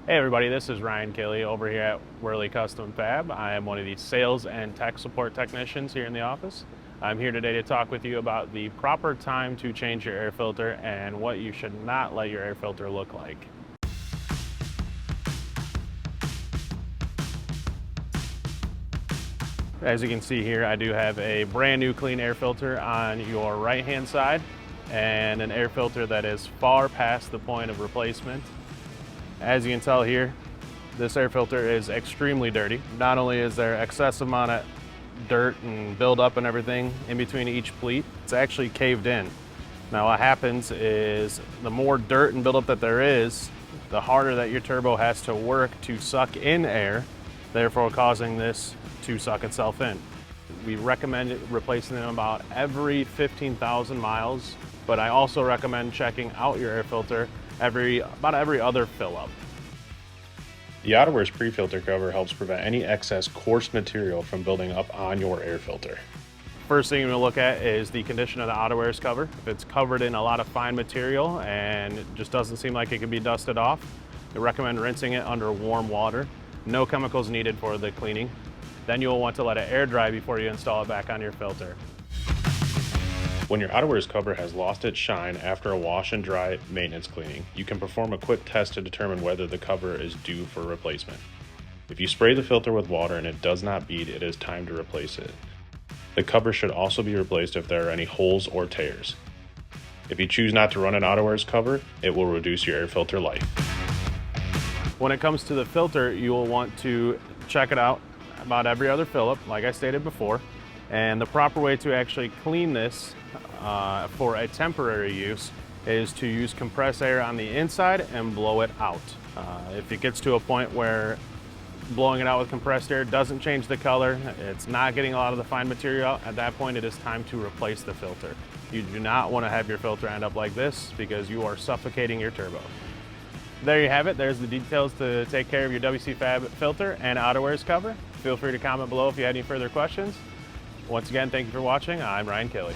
Hey everybody, this is Ryan Kelly over here at Wehrli Custom Fab. I am one of the sales and tech support technicians here in the office. I'm here today to talk with you about the proper time to change your air filter and what you should not let your air filter look like. As you can see here, I do have a brand new clean air filter on your right hand side and an air filter that is far past the point of replacement. As you can tell here, this air filter is extremely dirty. Not only is there excessive amount of dirt and buildup and everything in between each pleat, it's actually caved in. Now what happens is the more dirt and buildup that there is, the harder that your turbo has to work to suck in air, therefore causing this to suck itself in. We recommend replacing them about every 15,000 miles, but I also recommend checking out your air filter about every other fill up. The Outerwears pre-filter cover helps prevent any excess coarse material from building up on your air filter. First thing you're gonna look at is the condition of the Outerwears cover. If it's covered in a lot of fine material and it just doesn't seem like it can be dusted off, I recommend rinsing it under warm water. No chemicals needed for the cleaning. Then you'll want to let it air dry before you install it back on your filter. When your Outerwears cover has lost its shine after a wash and dry maintenance cleaning, you can perform a quick test to determine whether the cover is due for replacement. If you spray the filter with water and it does not bead, it is time to replace it. The cover should also be replaced if there are any holes or tears. If you choose not to run an Outerwears cover, it will reduce your air filter life. When it comes to the filter, you will want to check it out about every other fill up, like I stated before. And the proper way to actually clean this for a temporary use is to use compressed air on the inside and blow it out. If it gets to a point where blowing it out with compressed air doesn't change the color, it's not getting a lot of the fine material out, at that point it is time to replace the filter. You do not want to have your filter end up like this because you are suffocating your turbo. There you have it. There's the details to take care of your WCFab filter and Outerwears cover. Feel free to comment below if you had any further questions. Once again, thank you for watching. I'm Ryan Kelly.